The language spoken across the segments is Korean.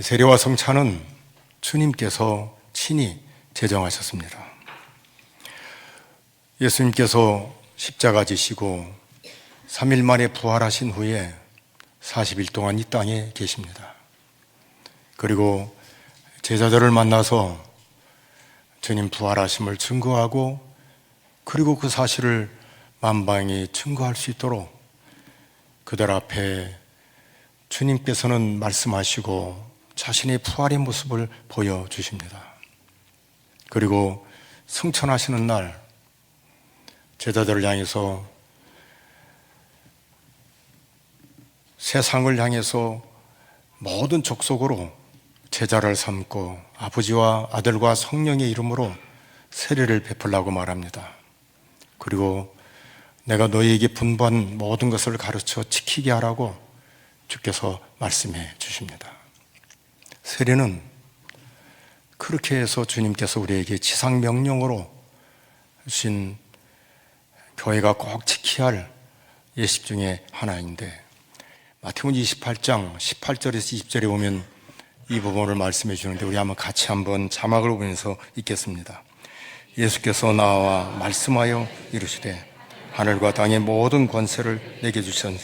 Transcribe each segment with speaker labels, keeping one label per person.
Speaker 1: 세례와 성찬은 주님께서 친히 제정하셨습니다. 예수님께서 십자가 지시고 3일 만에 부활하신 후에 40일 동안 이 땅에 계십니다. 그리고 제자들을 만나서 주님 부활하심을 증거하고, 그리고 그 사실을 만방에 증거할 수 있도록 그들 앞에 주님께서는 말씀하시고 자신의 부활의 모습을 보여주십니다. 그리고 승천하시는 날 제자들을 향해서, 세상을 향해서 모든 족속으로 제자를 삼고 아버지와 아들과 성령의 이름으로 세례를 베풀라고 말합니다. 그리고 내가 너희에게 분부한 모든 것을 가르쳐 지키게 하라고 주께서 말씀해 주십니다. 세례는 그렇게 해서 주님께서 우리에게 지상명령으로 주신 교회가 꼭 지켜야 할 예식 중에 하나인데, 마태복음 28장 18절에서 20절에 보면 이 부분을 말씀해 주는데, 우리 같이 한번 자막을 보면서 읽겠습니다. 예수께서 나와 말씀하여 이르시되 하늘과 땅의 모든 권세를 내게 주셨으니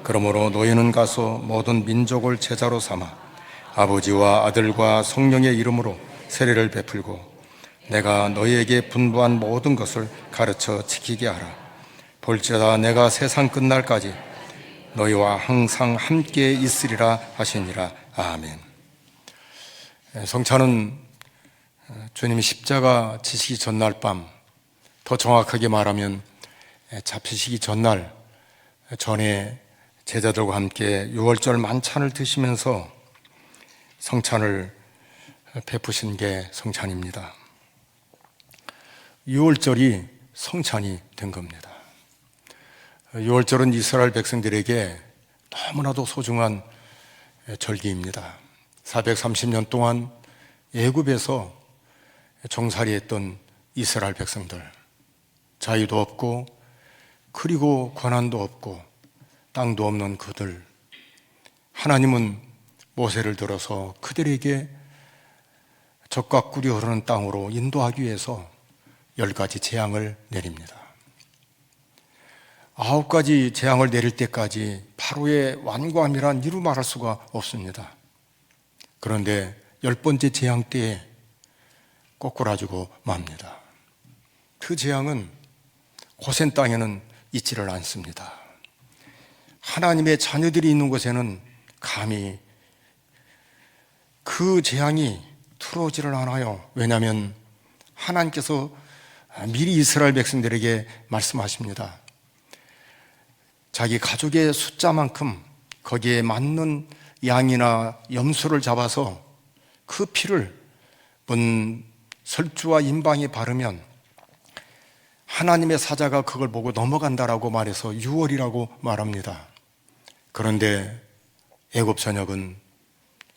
Speaker 1: 그러므로 너희는 가서 모든 민족을 제자로 삼아 아버지와 아들과 성령의 이름으로 세례를 베풀고 내가 너희에게 분부한 모든 것을 가르쳐 지키게 하라. 볼지어다 내가 세상 끝날까지 너희와 항상 함께 있으리라 하시니라. 아멘. 성찬은 주님이 십자가 지시기 전날 밤, 더 정확하게 말하면 잡히시기 전날 전에 제자들과 함께 유월절 만찬을 드시면서 성찬을 베푸신 게 성찬입니다. 유월절이 성찬이 된 겁니다. 유월절은 이스라엘 백성들에게 너무나도 소중한 절기입니다. 430년 동안 애굽에서 종살이했던 이스라엘 백성들, 자유도 없고 그리고 권한도 없고 땅도 없는 그들, 하나님은 모세를 들어서 그들에게 젖과 꿀이 흐르는 땅으로 인도하기 위해서 10가지 재앙을 내립니다. 9가지 재앙을 내릴 때까지 바로의 완고함이란 이루 말할 수가 없습니다. 그런데 10번째 재앙 때에 꼬꾸라지고 맙니다. 그 재앙은 고센 땅에는 있지를 않습니다. 하나님의 자녀들이 있는 곳에는 감히 그 재앙이 들어오지를 않아요. 왜냐하면 하나님께서 미리 이스라엘 백성들에게 말씀하십니다. 자기 가족의 숫자만큼 거기에 맞는 양이나 염소를 잡아서 그 피를 문 설주와 임방에 바르면 하나님의 사자가 그걸 보고 넘어간다라고 말해서 유월이라고 말합니다. 그런데 애굽 전역은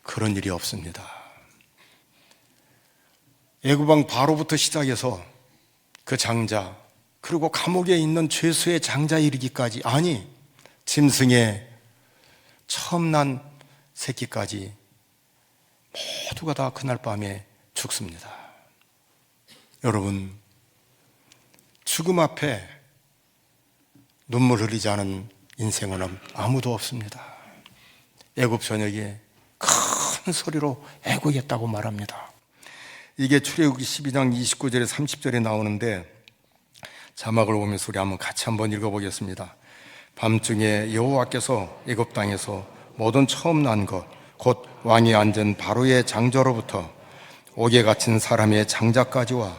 Speaker 1: 그런 일이 없습니다. 애굽 왕 바로부터 시작해서 그 장자, 그리고 감옥에 있는 죄수의 장자에 이르기까지, 아니 짐승의 처음 난 새끼까지 모두가 다 그날 밤에 죽습니다. 여러분, 죽음 앞에 눈물 흘리지 않은 인생은 아무도 없습니다. 애굽 전역에 큰 소리로 애국했다고 말합니다. 이게 출애굽기 12장 29절에 30절에 나오는데, 자막을 보면서 우리 같이 한번 읽어보겠습니다. 밤중에 여호와께서 애굽 땅에서 모든 처음 난 것, 곧 왕이 앉은 바로의 장자로부터 옥에 갇힌 사람의 장자까지와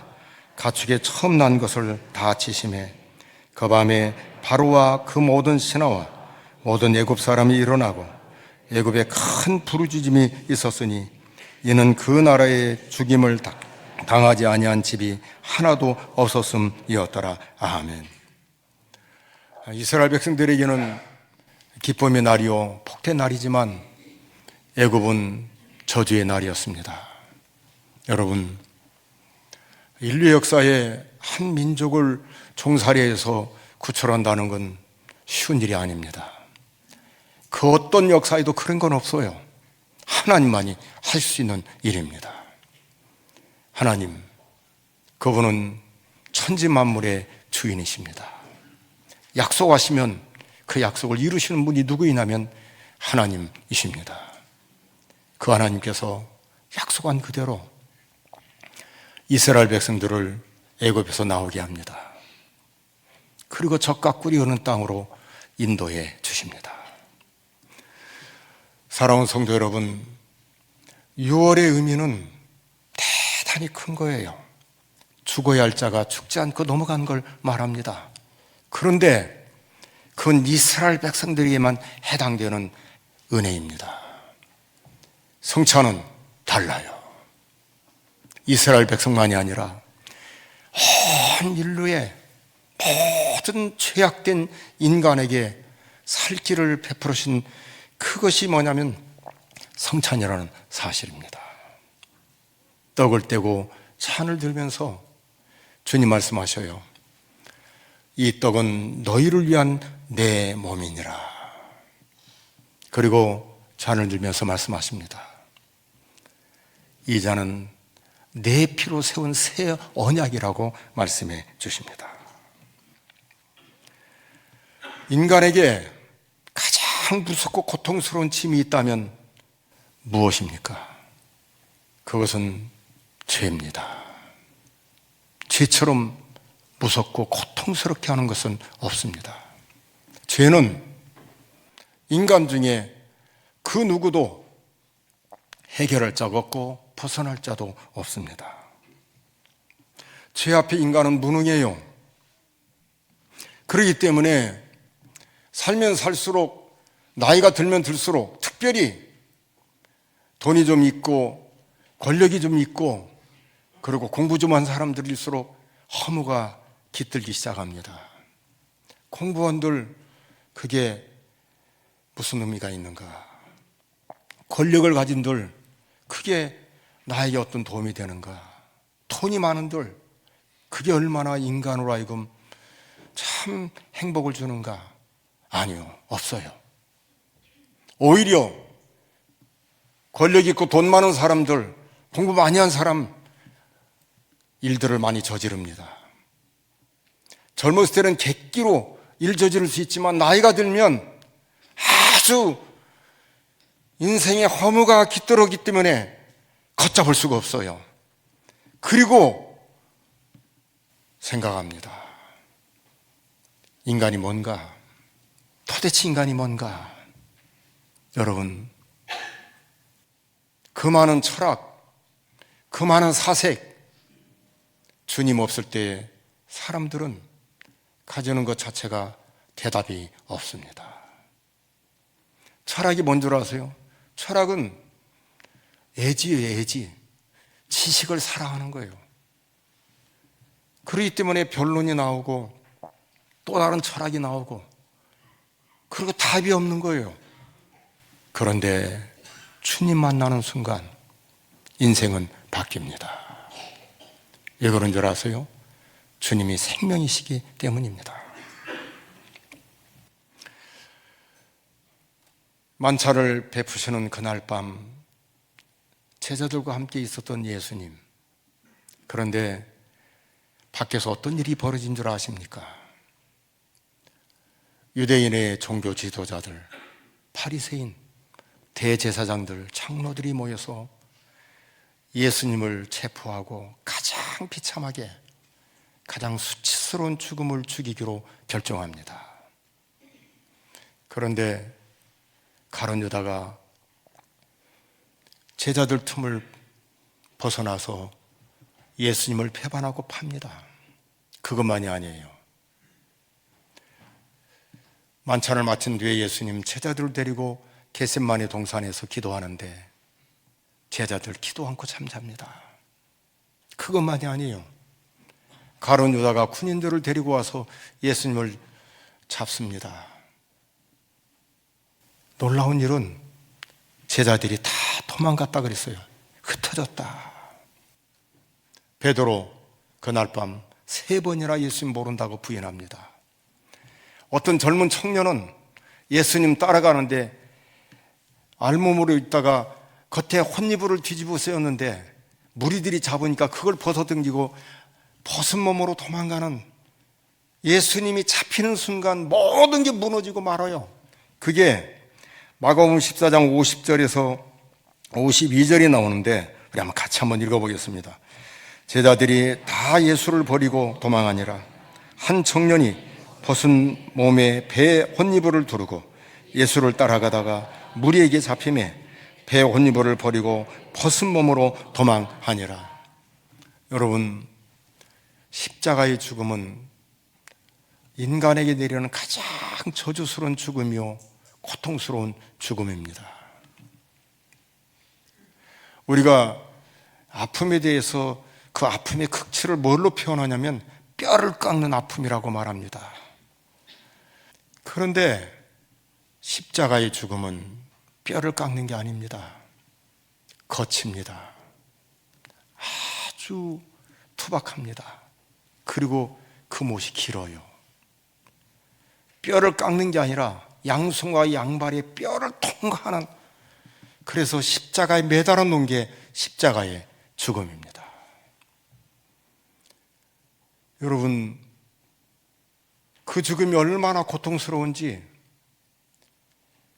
Speaker 1: 가축의 처음 난 것을 다 치심해 그 밤에 바로와 그 모든 신하와 모든 애굽 사람이 일어나고 애굽에 큰 부르짖음이 있었으니 이는 그 나라의 죽임을 당하지 아니한 집이 하나도 없었음이었더라. 아멘. 이스라엘 백성들에게는 기쁨의 날이요 폭퇴 날이지만 애굽은 저주의 날이었습니다. 여러분, 인류 역사에 한 민족을 종살이해서 구출한다는 건 쉬운 일이 아닙니다. 그 어떤 역사에도 그런 건 없어요. 하나님만이 할 수 있는 일입니다. 하나님, 그분은 천지 만물의 주인이십니다. 약속하시면 그 약속을 이루시는 분이 누구이냐면 하나님이십니다. 그 하나님께서 약속한 그대로 이스라엘 백성들을 애굽에서 나오게 합니다. 그리고 젖과 꿀이 흐르는 땅으로 인도해 주십니다. 사랑하는 성도 여러분, 6월의 의미는 대단히 큰 거예요. 죽어야 할 자가 죽지 않고 넘어간 걸 말합니다. 그런데 그건 이스라엘 백성들에게만 해당되는 은혜입니다. 성찬은 달라요. 이스라엘 백성만이 아니라 온 인류의 모든 죄악된 인간에게 살 길을 베풀으신 그것이 뭐냐면 성찬이라는 사실입니다. 떡을 떼고 찬을 들면서 주님 말씀하셔요. 이 떡은 너희를 위한 내 몸이니라. 그리고 잔을 들면서 말씀하십니다. 이 잔은 내 피로 세운 새 언약이라고 말씀해 주십니다. 인간에게 가장 무섭고 고통스러운 짐이 있다면 무엇입니까? 그것은 죄입니다. 죄처럼 무섭고 고통스럽게 하는 것은 없습니다. 죄는 인간 중에 그 누구도 해결할 자가 없고 벗어날 자도 없습니다. 죄 앞에 인간은 무능해요. 그렇기 때문에 살면 살수록, 나이가 들면 들수록, 특별히 돈이 좀 있고 권력이 좀 있고 그리고 공부 좀 한 사람들일수록 허무가 깃들기 시작합니다. 공부원들, 그게 무슨 의미가 있는가? 권력을 가진들, 그게 나에게 어떤 도움이 되는가? 돈이 많은들, 그게 얼마나 인간으로 하여금 참 행복을 주는가? 아니요, 없어요. 오히려 권력 있고 돈 많은 사람들, 공부 많이 한 사람, 일들을 많이 저지릅니다. 젊었을 때는 객기로 일 저지를 수 있지만 나이가 들면 아주 인생의 허무가 깃들었기 때문에 걷잡을 수가 없어요. 그리고 생각합니다. 인간이 뭔가? 도대체 인간이 뭔가? 여러분, 그 많은 철학, 그 많은 사색, 주님 없을 때 사람들은 가지는 것 자체가 대답이 없습니다. 철학이 뭔 줄 아세요? 철학은 애지예요, 애지. 지식을 사랑하는 거예요. 그렇기 때문에 변론이 나오고 또 다른 철학이 나오고 그리고 답이 없는 거예요. 그런데 주님 만나는 순간 인생은 바뀝니다. 왜 그런 줄 아세요? 주님이 생명이시기 때문입니다. 만찬을 베푸시는 그날 밤 제자들과 함께 있었던 예수님, 그런데 밖에서 어떤 일이 벌어진 줄 아십니까? 유대인의 종교 지도자들, 바리새인, 대제사장들, 장로들이 모여서 예수님을 체포하고 가장 비참하게, 가장 수치스러운 죽음을 죽이기로 결정합니다. 그런데 가룟 유다가 제자들 틈을 벗어나서 예수님을 배반하고 팝니다. 그것만이 아니에요. 만찬을 마친 뒤에 예수님 제자들을 데리고 겟세마네 동산에서 기도하는데 제자들 기도 않고 잠잡니다. 그것만이 아니에요. 가룟 유다가 군인들을 데리고 와서 예수님을 잡습니다. 놀라운 일은 제자들이 다 도망갔다 그랬어요. 흩어졌다. 베드로 그날 밤 3번이나 예수님 모른다고 부인합니다. 어떤 젊은 청년은 예수님 따라가는데 알몸으로 있다가 겉에 혼이불을 뒤집어 쓰였는데 무리들이 잡으니까 그걸 벗어당기고 벗은 몸으로 도망가는, 예수님이 잡히는 순간 모든 게 무너지고 말아요. 그게 마가복음 14장 50절에서 52절이 나오는데 우리 한번 같이 한번 읽어보겠습니다. 제자들이 다 예수를 버리고 도망하니라. 한 청년이 벗은 몸에 배에 혼이불을 두르고 예수를 따라가다가 무리에게 잡히매 배에 혼이불을 버리고 벗은 몸으로 도망하니라. 여러분, 십자가의 죽음은 인간에게 내리는 가장 저주스러운 죽음이요 고통스러운 죽음입니다. 우리가 아픔에 대해서 그 아픔의 극치를 뭘로 표현하냐면 뼈를 깎는 아픔이라고 말합니다. 그런데 십자가의 죽음은 뼈를 깎는 게 아닙니다. 거칩니다. 아주 투박합니다. 그리고 그 못이 길어요. 뼈를 깎는 게 아니라 양손과 양발의 뼈를 통과하는, 그래서 십자가에 매달아 놓은 게 십자가의 죽음입니다. 여러분, 그 죽음이 얼마나 고통스러운지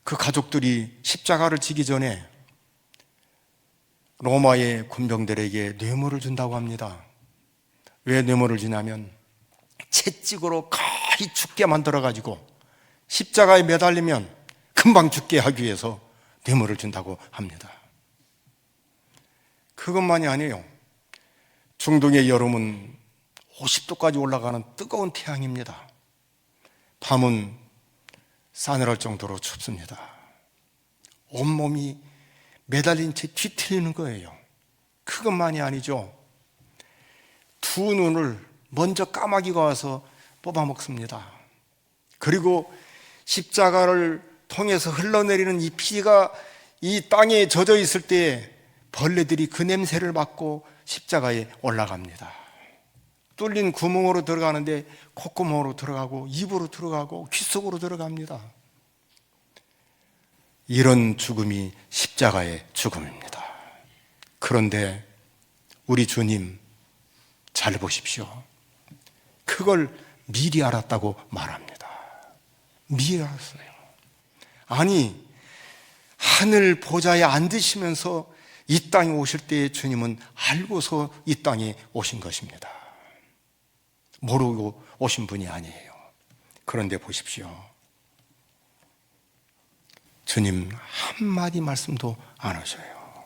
Speaker 1: 그 가족들이 십자가를 지기 전에 로마의 군병들에게 뇌물을 준다고 합니다. 왜 뇌물을 주냐면 채찍으로 거의 죽게 만들어가지고 십자가에 매달리면 금방 죽게 하기 위해서 뇌물을 준다고 합니다. 그것만이 아니에요. 중동의 여름은 50도까지 올라가는 뜨거운 태양입니다. 밤은 싸늘할 정도로 춥습니다. 온몸이 매달린 채 뒤틀리는 거예요. 그것만이 아니죠. 두 눈을 먼저 까마귀가 와서 뽑아먹습니다. 그리고 십자가를 통해서 흘러내리는 이 피가 이 땅에 젖어 있을 때 벌레들이 그 냄새를 맡고 십자가에 올라갑니다. 뚫린 구멍으로 들어가는데 콧구멍으로 들어가고 입으로 들어가고 귀 속으로 들어갑니다. 이런 죽음이 십자가의 죽음입니다. 그런데 우리 주님 잘 보십시오. 그걸 미리 알았다고 말합니다. 미리 알았어요. 아니, 하늘 보좌에 앉으시면서 이 땅에 오실 때 주님은 알고서 이 땅에 오신 것입니다. 모르고 오신 분이 아니에요. 그런데 보십시오. 주님 한마디 말씀도 안 하셔요.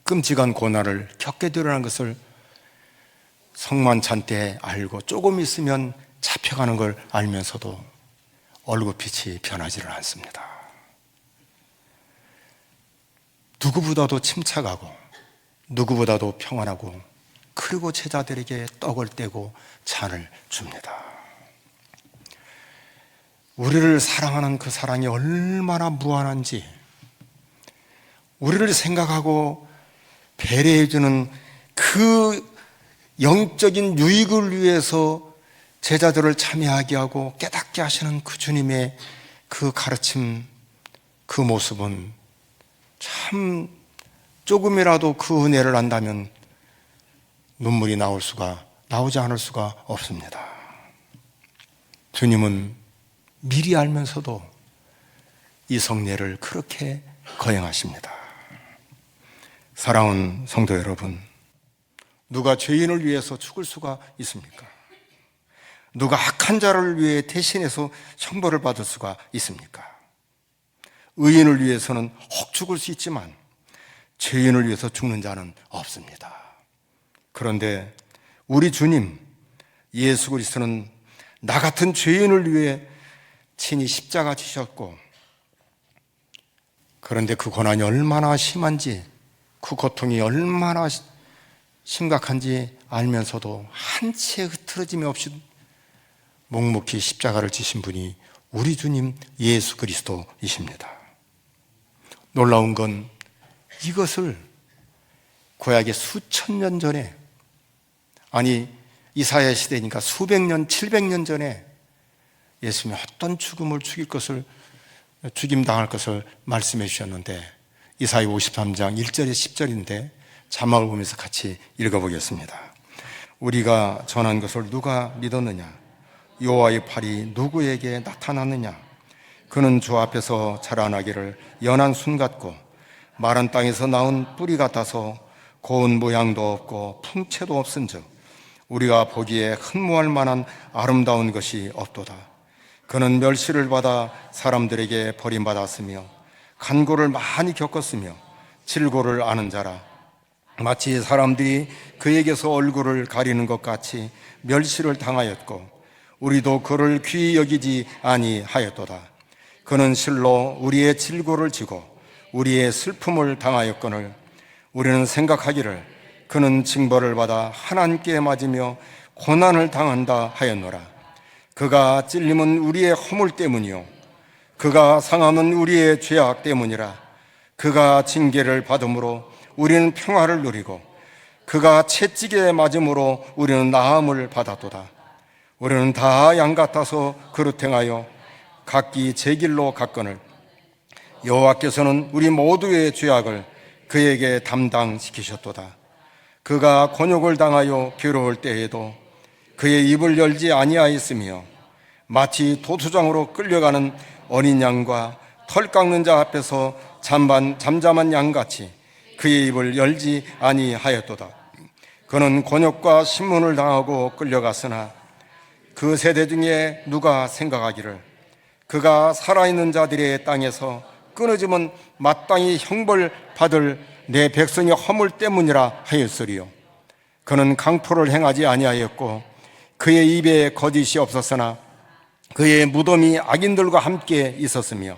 Speaker 1: 끔찍한 고난을 겪게 되라는 것을 성만찬 때 알고 조금 있으면 잡혀가는 걸 알면서도 얼굴빛이 변하지를 않습니다. 누구보다도 침착하고 누구보다도 평안하고, 그리고 제자들에게 떡을 떼고 잔을 줍니다. 우리를 사랑하는 그 사랑이 얼마나 무한한지, 우리를 생각하고 배려해주는 그 영적인 유익을 위해서 제자들을 참여하게 하고 깨닫게 하시는 그 주님의 그 가르침, 그 모습은 참 조금이라도 그 은혜를 안다면 눈물이 나오지 않을 수가 없습니다. 주님은 미리 알면서도 이 성례를 그렇게 거행하십니다. 사랑하는 성도 여러분, 누가 죄인을 위해서 죽을 수가 있습니까? 누가 악한 자를 위해 대신해서 형벌을 받을 수가 있습니까? 의인을 위해서는 혹 죽을 수 있지만 죄인을 위해서 죽는 자는 없습니다. 그런데 우리 주님 예수 그리스도는 나 같은 죄인을 위해 친히 십자가 지셨고, 그런데 그 고난이 얼마나 심한지, 그 고통이 얼마나 심각한지 알면서도 한 채 흐트러짐이 없이 묵묵히 십자가를 지신 분이 우리 주님 예수 그리스도이십니다. 놀라운 건 이것을 구약의 수천 년 전에, 아니 이사야 시대니까 수백 년, 700년 전에 예수님이 어떤 죽음을 죽임당할 것을 말씀해 주셨는데, 이사야 53장 1절에 10절인데 자막을 보면서 같이 읽어보겠습니다. 우리가 전한 것을 누가 믿었느냐? 여호와의 팔이 누구에게 나타났느냐? 그는 주 앞에서 자라나기를 연한 순 같고 마른 땅에서 나온 뿌리 같아서 고운 모양도 없고 풍채도 없은즉 우리가 보기에 흠모할 만한 아름다운 것이 없도다. 그는 멸시를 받아 사람들에게 버림받았으며 간고를 많이 겪었으며 질고를 아는 자라. 마치 사람들이 그에게서 얼굴을 가리는 것 같이 멸시를 당하였고 우리도 그를 귀히 여기지 아니하였도다. 그는 실로 우리의 질고를 지고 우리의 슬픔을 당하였거늘 우리는 생각하기를 그는 징벌을 받아 하나님께 맞으며 고난을 당한다 하였노라. 그가 찔림은 우리의 허물 때문이요 그가 상함은 우리의 죄악 때문이라. 그가 징계를 받음으로 우리는 평화를 누리고 그가 채찍에 맞음으로 우리는 나음을 받았도다. 우리는 다 양 같아서 그릇 행하여 각기 제 길로 갔거늘 여호와께서는 우리 모두의 죄악을 그에게 담당시키셨도다. 그가 곤욕을 당하여 괴로울 때에도 그의 입을 열지 아니하였으며 마치 도투장으로 끌려가는 어린 양과 털 깎는 자 앞에서 잠잠한 양같이 그의 입을 열지 아니하였도다. 그는 곤욕과 신문을 당하고 끌려갔으나 그 세대 중에 누가 생각하기를 그가 살아있는 자들의 땅에서 끊어지면 마땅히 형벌 받을 내 백성의 허물 때문이라 하였으리요. 그는 강포를 행하지 아니하였고 그의 입에 거짓이 없었으나 그의 무덤이 악인들과 함께 있었으며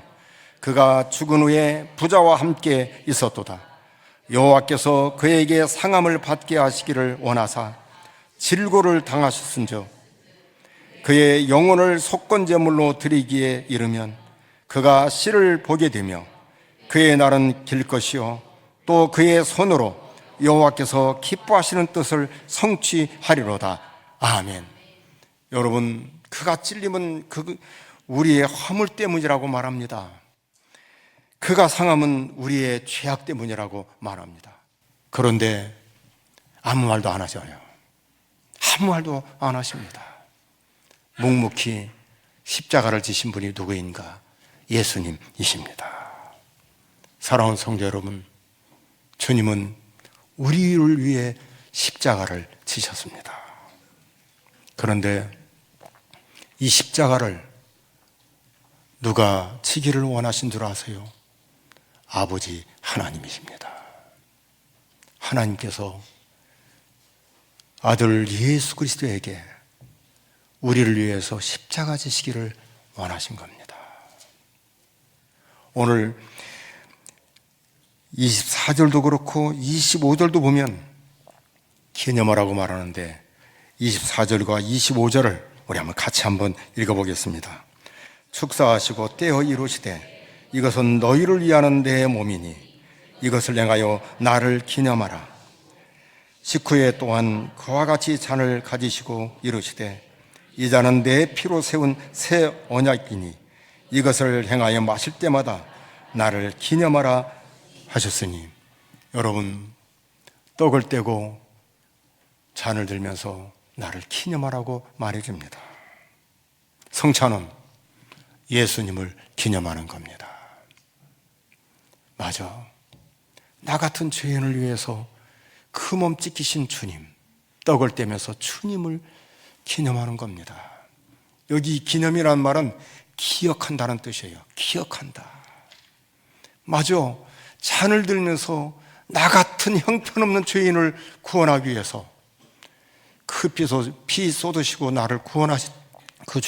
Speaker 1: 그가 죽은 후에 부자와 함께 있었도다. 여호와께서 그에게 상함을 받게 하시기를 원하사 질고를 당하셨은즉 그의 영혼을 속건제물로 드리기에 이르면 그가 씨를 보게 되며 그의 날은 길 것이요 또 그의 손으로 여호와께서 기뻐하시는 뜻을 성취하리로다. 아멘. 여러분, 그가 찔림은 우리의 허물 때문이라고 말합니다. 그가 상함은 우리의 죄악 때문이라고 말합니다. 그런데 아무 말도 안 하셔요. 아무 말도 안 하십니다. 묵묵히 십자가를 지신 분이 누구인가? 예수님이십니다. 사랑하는 성도 여러분, 주님은 우리를 위해 십자가를 지셨습니다. 그런데 이 십자가를 누가 지기를 원하신 줄 아세요? 아버지 하나님이십니다. 하나님께서 아들 예수 그리스도에게 우리를 위해서 십자가 지시기를 원하신 겁니다. 오늘 24절도 그렇고 25절도 보면 기념하라고 말하는데 24절과 25절을 우리 같이 한번 읽어보겠습니다. 축사하시고 떼어 이루시되 이것은 너희를 위하는 내 몸이니 이것을 행하여 나를 기념하라. 식후에 또한 그와 같이 잔을 가지시고 이루시되 이 잔은 내 피로 세운 새 언약이니 이것을 행하여 마실 때마다 나를 기념하라 하셨으니, 여러분, 떡을 떼고 잔을 들면서 나를 기념하라고 말해줍니다. 성찬은 예수님을 기념하는 겁니다. 맞아. 나 같은 죄인을 위해서 그 몸 찢기신 주님, 떡을 떼면서 주님을 기념하는 겁니다. 여기 기념이라는 말은 기억한다는 뜻이에요. 기억한다. 맞아. 잔을 들면서 나 같은 형편없는 죄인을 구원하기 위해서 그 피 쏟으시고 나를 구원하신 그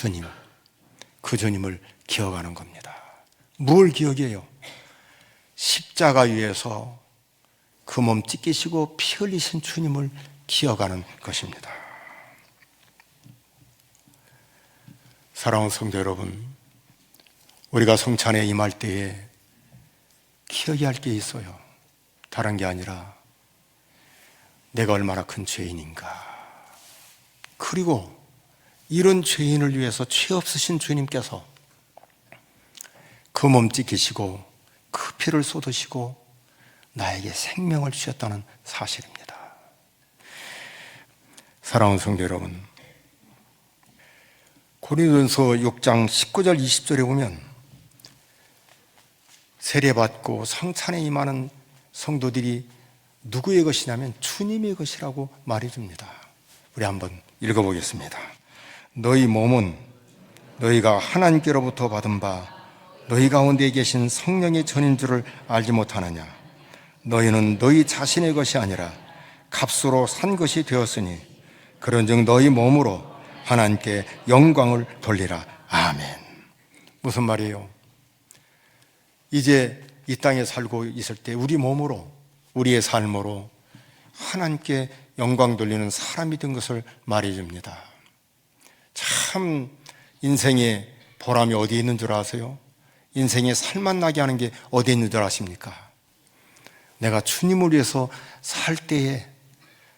Speaker 1: 주님을 기억하는 겁니다. 뭘 기억해요? 십자가 위에서 그 몸 찢기시고 피 흘리신 주님을 기억하는 것입니다. 사랑하는 성도 여러분, 우리가 성찬에 임할 때에 기억해야 할 게 있어요. 다른 게 아니라 내가 얼마나 큰 죄인인가. 그리고 이런 죄인을 위해서 죄 없으신 주님께서 그 몸 찢기시고 그 피를 쏟으시고 나에게 생명을 주셨다는 사실입니다. 사랑하는 성도 여러분, 고린도전서 6장 19절 20절에 보면 세례받고 성찬에 임하는 성도들이 누구의 것이냐면 주님의 것이라고 말해줍니다. 우리 한번 읽어보겠습니다. 너희 몸은 너희가 하나님께로부터 받은 바 너희 가운데 계신 성령의 전인 줄을 알지 못하느냐. 너희는 너희 자신의 것이 아니라 값으로 산 것이 되었으니 그런즉 너희 몸으로 하나님께 영광을 돌리라. 아멘. 무슨 말이에요? 이제 이 땅에 살고 있을 때 우리 몸으로, 우리의 삶으로 하나님께 영광 돌리는 사람이 된 것을 말해줍니다. 참 인생에 보람이 어디 있는 줄 아세요? 인생에 살맛나게 하는 게 어디 있는 줄 아십니까? 내가 주님을 위해서 살 때에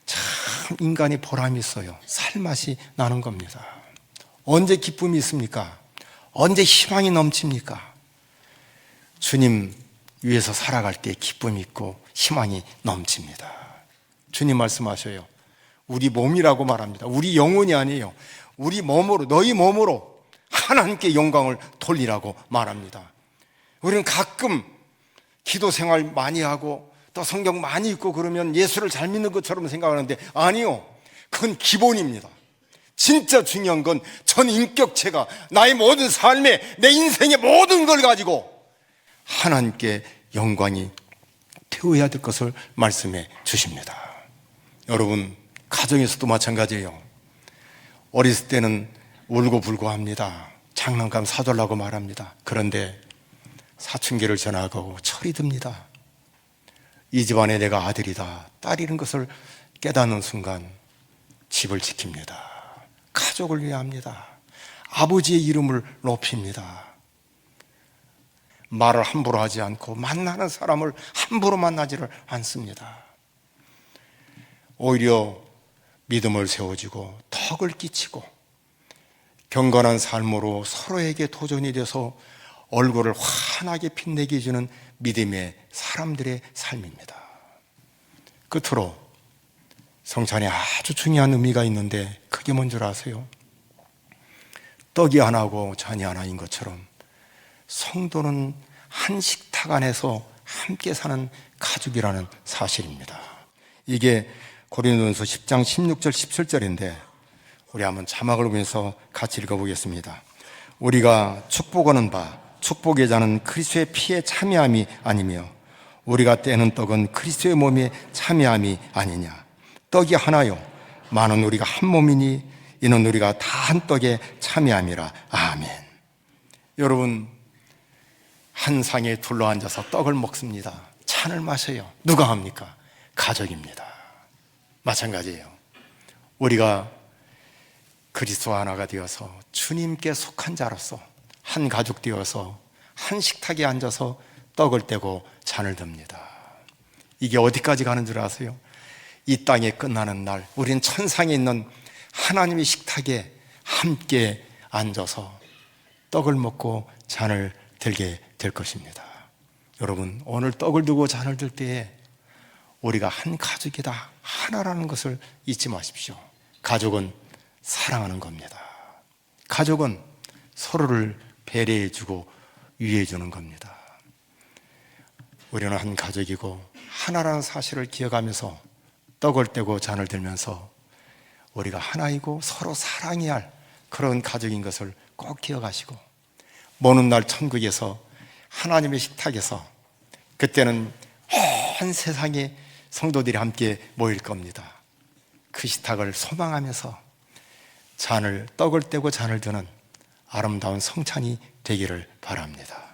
Speaker 1: 참 인간이 보람이 있어요. 살맛이 나는 겁니다. 언제 기쁨이 있습니까? 언제 희망이 넘칩니까? 주님 위해서 살아갈 때 기쁨이 있고 희망이 넘칩니다. 주님 말씀하셔요. 우리 몸이라고 말합니다. 우리 영혼이 아니에요. 우리 몸으로, 너희 몸으로 하나님께 영광을 돌리라고 말합니다. 우리는 가끔 기도 생활 많이 하고 또 성경 많이 읽고 그러면 예수를 잘 믿는 것처럼 생각하는데 아니요. 그건 기본입니다. 진짜 중요한 건 전 인격체가 나의 모든 삶에 내 인생의 모든 걸 가지고 하나님께 영광이 되어야 될 것을 말씀해 주십니다. 여러분, 가정에서도 마찬가지예요. 어렸을 때는 울고불고 합니다. 장난감 사달라고 말합니다. 그런데 사춘기를 지나가고 철이 듭니다. 이 집안에 내가 아들이다, 딸이라는 것을 깨닫는 순간 집을 지킵니다. 가족을 위합니다. 아버지의 이름을 높입니다. 말을 함부로 하지 않고 만나는 사람을 함부로 만나지를 않습니다. 오히려 믿음을 세워주고 덕을 끼치고 경건한 삶으로 서로에게 도전이 돼서 얼굴을 환하게 빛내게 해주는 믿음의 사람들의 삶입니다. 끝으로 성찬에 아주 중요한 의미가 있는데 그게 뭔 줄 아세요? 떡이 하나고 잔이 하나인 것처럼 성도는 한 식탁 안에서 함께 사는 가족이라는 사실입니다. 이게 고린도전서 10장 16절 17절인데 우리 한번 자막을 보면서 같이 읽어보겠습니다. 우리가 축복하는 바 축복의 잔은 그리스도의 피에 참여함이 아니며 우리가 떼는 떡은 그리스도의 몸에 참여함이 아니냐. 떡이 하나요 많은 우리가 한 몸이니 이는 우리가 다 한 떡에 참여함이라. 아멘. 여러분, 한 상에 둘러앉아서 떡을 먹습니다. 잔을 마셔요. 누가 합니까? 가족입니다. 마찬가지예요. 우리가 그리스도 하나가 되어서 주님께 속한 자로서 한 가족 되어서 한 식탁에 앉아서 떡을 떼고 잔을 듭니다. 이게 어디까지 가는 줄 아세요? 이 땅에 끝나는 날 우리는 천상에 있는 하나님의 식탁에 함께 앉아서 떡을 먹고 잔을 들게 될 것입니다. 여러분, 오늘 떡을 두고 잔을 들 때에 우리가 한 가족이다, 하나라는 것을 잊지 마십시오. 가족은 사랑하는 겁니다. 가족은 서로를 배려해주고 위해주는 겁니다. 우리는 한 가족이고 하나라는 사실을 기억하면서 떡을 떼고 잔을 들면서 우리가 하나이고 서로 사랑해야 할 그런 가족인 것을 꼭 기억하시고 먼 훗날 천국에서 하나님의 식탁에서 그때는 온 세상의 성도들이 함께 모일 겁니다. 그 식탁을 소망하면서 떡을 떼고 잔을 드는 아름다운 성찬이 되기를 바랍니다.